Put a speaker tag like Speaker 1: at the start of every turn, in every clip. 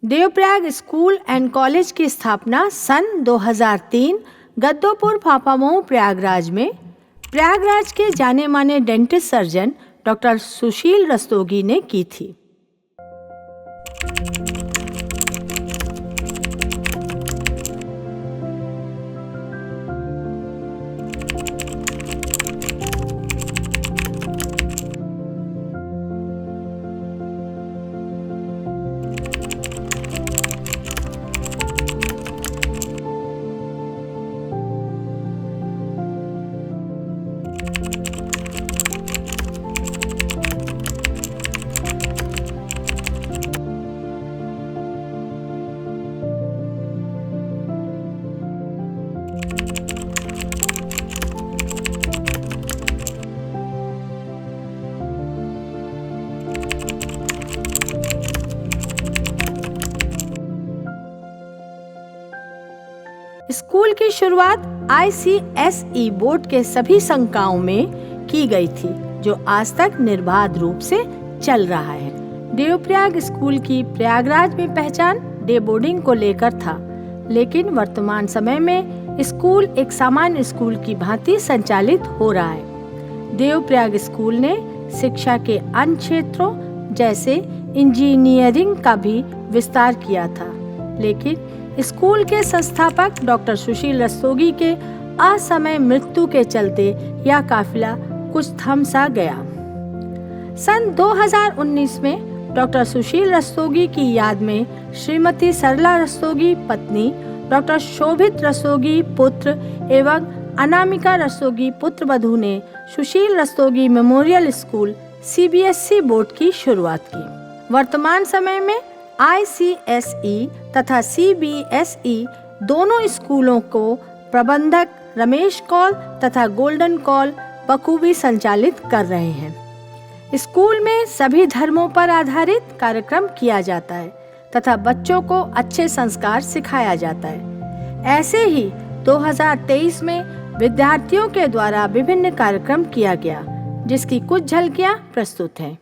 Speaker 1: Devprayag school and college की स्थापना सन 2003 गद्दोपुर फाफामऊ प्रयागराज में प्रयागराज के जाने माने डेंटिस्ट सर्जन डॉक्टर सुशील रस्तोगी ने की थी। स्कूल की शुरुआत ICSE बोर्ड के सभी संकायों में की गई थी, जो आज तक निर्बाध रूप से चल रहा है। देवप्रयाग स्कूल की प्रयागराज में पहचान डे बोर्डिंग को लेकर था, लेकिन वर्तमान समय में स्कूल एक सामान्य स्कूल की भांति संचालित हो रहा है। देवप्रयाग स्कूल ने शिक्षा के अन्य क्षेत्रों जैसे इंजीनियरिंग का भी विस्तार किया था, लेकिन स्कूल के संस्थापक डॉक्टर सुशील रस्तोगी के असमय मृत्यु के चलते यह काफिला कुछ थम सा गया। सन 2019 में डॉक्टर सुशील रस्तोगी की याद में श्रीमती सरला रस्तोगी पत्नी, डॉक्टर शोभित रस्तोगी पुत्र एवं अनामिका रस्तोगी पुत्र वधू ने Sushil Rastogi memorial school CBSE board की शुरुआत की। वर्तमान समय में ICSE तथा CBSE दोनों स्कूलों को प्रबंधक रमेश कौल तथा गोल्डन कौल बखूबी संचालित कर रहे हैं। स्कूल में सभी धर्मों पर आधारित कार्यक्रम किया जाता है तथा बच्चों को अच्छे संस्कार सिखाया जाता है। ऐसे ही 2023 में विद्यार्थियों के द्वारा विभिन्न कार्यक्रम किया गया, जिसकी कुछ झलकियां प्रस्तुत हैं।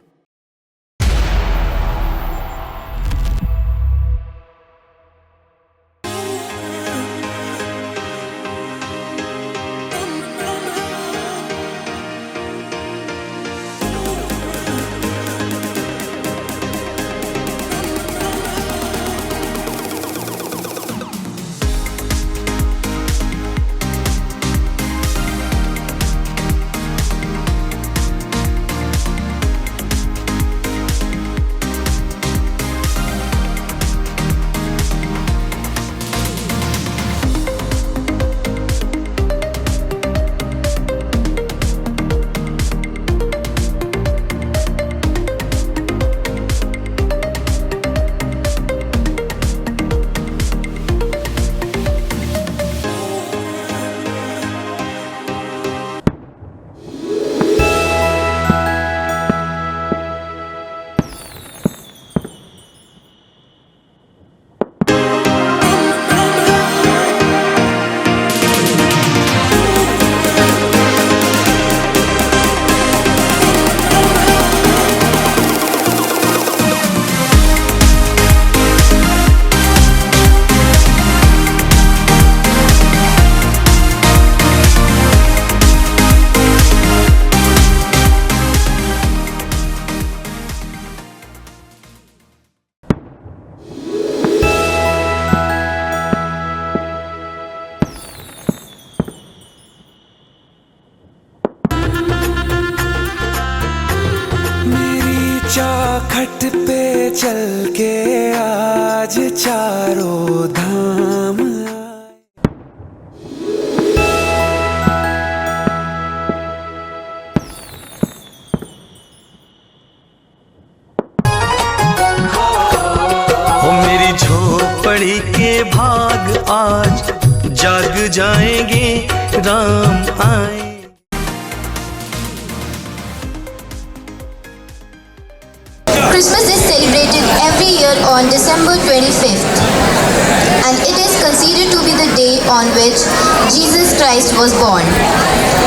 Speaker 2: चौखट पे चल के आज चारों धाम
Speaker 3: हो मेरी झोपड़ी के भाग आज जाग जाएंगे, राम आए।
Speaker 4: Christmas is celebrated every year on December 25th. and it is considered to be the day on which Jesus Christ was born.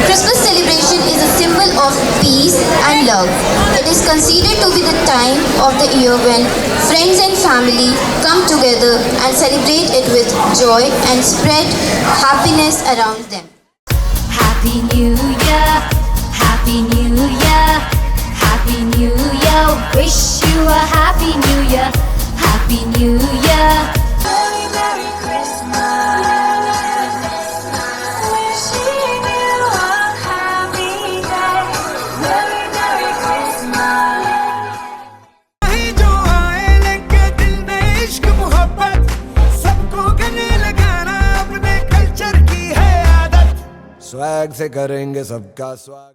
Speaker 4: Christmas celebration is a symbol of peace and love. It is considered to be the time of the year when friends and family come together and celebrate it with joy and spread happiness around them.
Speaker 5: Happy New Year, Happy New Year, Happy New Year. Wish you a Happy New Year, Happy New Year.
Speaker 6: Merry, Merry Christmas. Wishing you a happy day. Merry, Merry Christmas.
Speaker 2: ही जो आए लेके दिल में इश्क मोहब्बत, सबको गले लगाना अपने कल्चर की है आदत। स्वैग से करेंगे सबका स्वागत।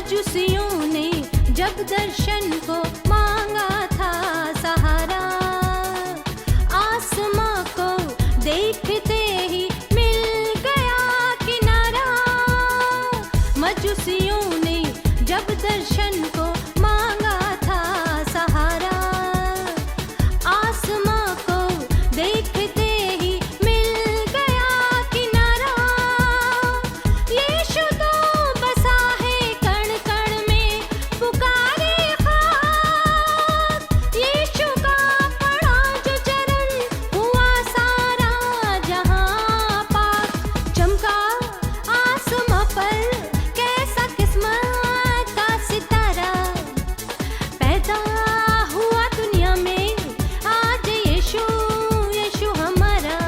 Speaker 1: मजूसियों ने जब दर्शन को मांगा था सहारा, आसमां को देखते ही मिल गया किनारा। मजूसियों ने जब दर्शन को मांगा था सहारा, आसमां को देखते ही मिल गया किनारा। यीशु तो बसा है कण कण में, पुकारे खाक। यीशु का पड़ा जो चरण, हुआ सारा जहां पाक। चमका आसमां पर कैसा किस्मत का सितारा, पैदा हुआ दुनिया में आज यीशु, यीशु हमारा।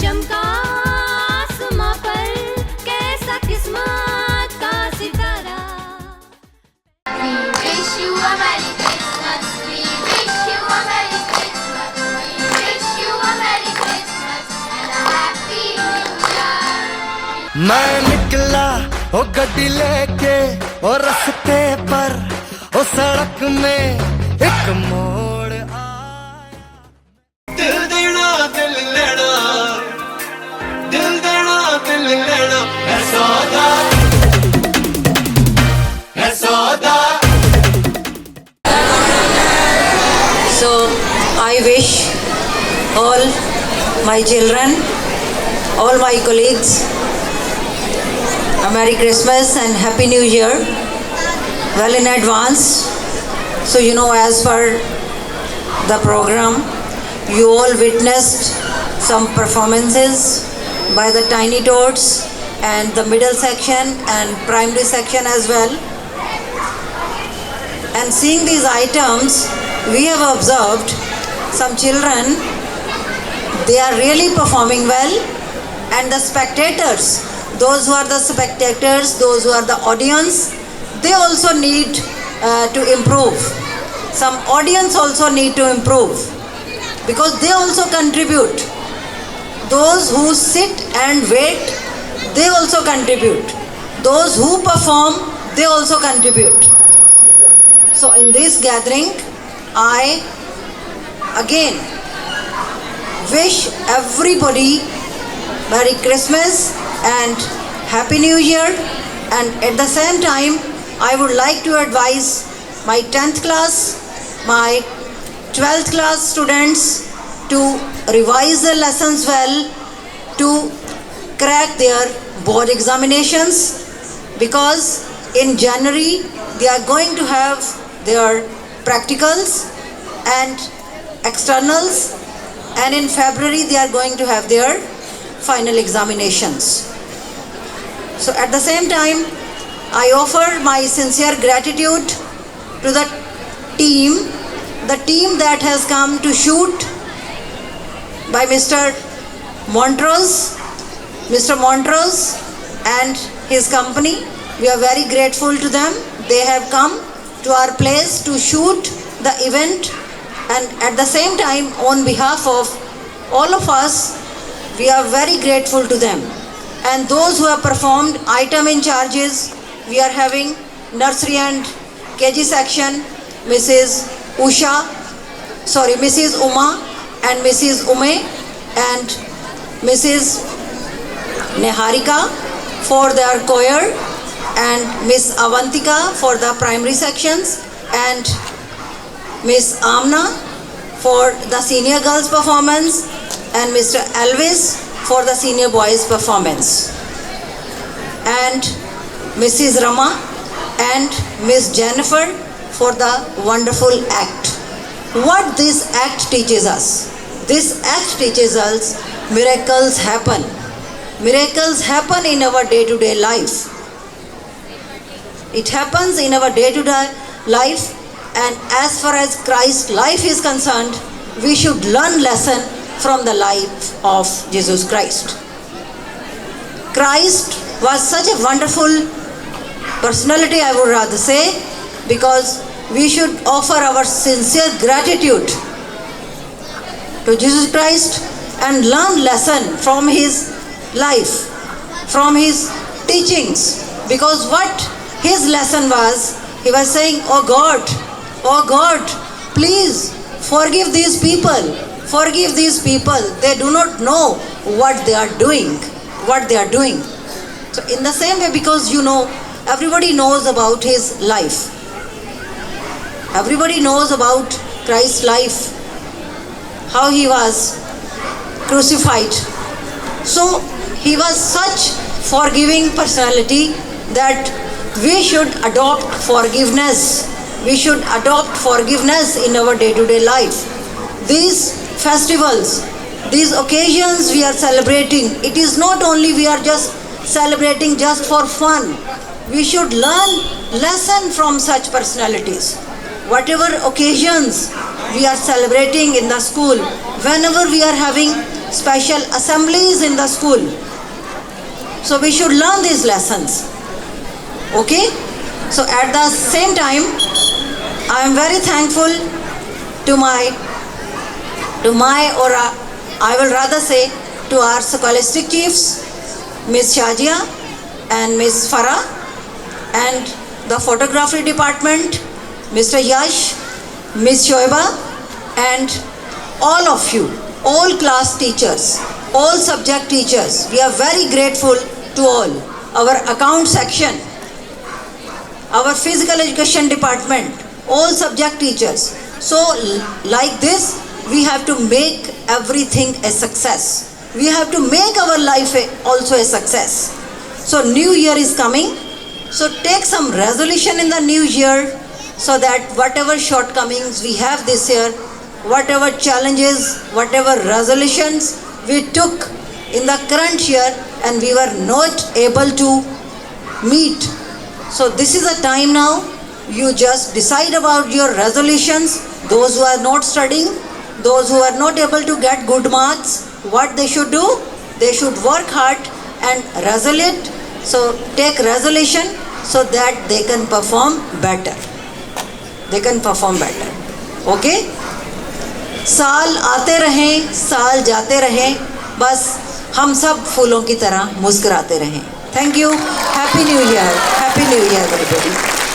Speaker 1: चमका आसमां पर कैसा किस्मत का सितारा।
Speaker 5: We wish you a Merry Christmas. We wish you a Merry Christmas. We wish you a Merry Christmas and a Happy New Year.
Speaker 3: मैं निकला ओ गड्डी लेके ओ रास्ते पर ओ सड़क में एक मोड़ आया। दिल देना दिल लेना, दिल देना दिल लेना, है सौदा, है सौदा।
Speaker 7: So I wish all my children, all my colleagues a Merry Christmas and Happy New Year well in advance. So as per the program, you all witnessed some performances by the Tiny Tots and the middle section and primary section as well. And seeing these items, we have observed some children, they are really performing well, and the spectators, those who are the spectators, those who are the audience, they also need to improve. Some audience also need to improve because they also contribute. Those who sit and wait, they also contribute. Those who perform, they also contribute. So in this gathering, I again wish everybody Merry Christmas and Happy New Year, and at the same time I would like to advise my 10th class, my 12th class students to revise their lessons well, to crack their board examinations, because in January they are going to have their practicals and externals, and in February they are going to have their final examinations. So at the same time, I offer my sincere gratitude to the team that has come to shoot by Mr. Montrose and his company. We are very grateful to them. They have come to our place to shoot the event, and at the same time, on behalf of all of us, we are very grateful to them. And those who have performed item in charges, we are having nursery and KG section, Mrs. Uma and Mrs. Ume and Mrs. Neharika for their choir, and Miss Avantika for the primary sections, and Miss Amna for the senior girls performance, and Mr. Elvis for the senior boys performance, and Mrs. Rama and Miss Jennifer for the wonderful act. What this act teaches us? This act teaches us miracles happen. Miracles happen in our day-to-day life. It happens in our day-to-day life, and as far as Christ's life is concerned, we should learn lesson from the life of Jesus Christ. Christ was such a wonderful personality, I would rather say, because we should offer our sincere gratitude to Jesus Christ and learn lesson from his life, from his teachings, because what his lesson was, he was saying, oh God, please forgive these people, they do not know what they are doing. So in the same way, because everybody knows about his life, everybody knows about Christ's life, how he was crucified. So he was such forgiving personality that we should adopt forgiveness. We should adopt forgiveness in our day-to-day life. These festivals, these occasions we are celebrating, it is not only we are just celebrating just for fun. We should learn lesson from such personalities. Whatever occasions we are celebrating in the school, whenever we are having special assemblies in the school, so we should learn these lessons. Okay? So at the same time, I am very thankful to I will rather say to our scholastic chiefs, Ms. Shajia and Ms. Farah, and the photography department, Mr. Yash, Ms. Shoiba, and all of you, all class teachers, all subject teachers. We are very grateful to all. Our account section, our physical education department, all subject teachers. So like this, we have to make everything a success. We have to make our life also a success. So new year is coming. So take some resolution in the new year, so that whatever shortcomings we have this year, whatever challenges, whatever resolutions we took in the current year and we were not able to meet. So this is the time now. You just decide about your resolutions. Those who are not studying, those who are not able to get good marks, what they should do? They should work hard and resolute. So take resolution so that they can perform better. Okay? साल आते रहें, साल जाते रहें, बस हम सब फूलों की तरह मुस्कुराते रहें. Thank you. Happy New Year. Happy New Year, everybody.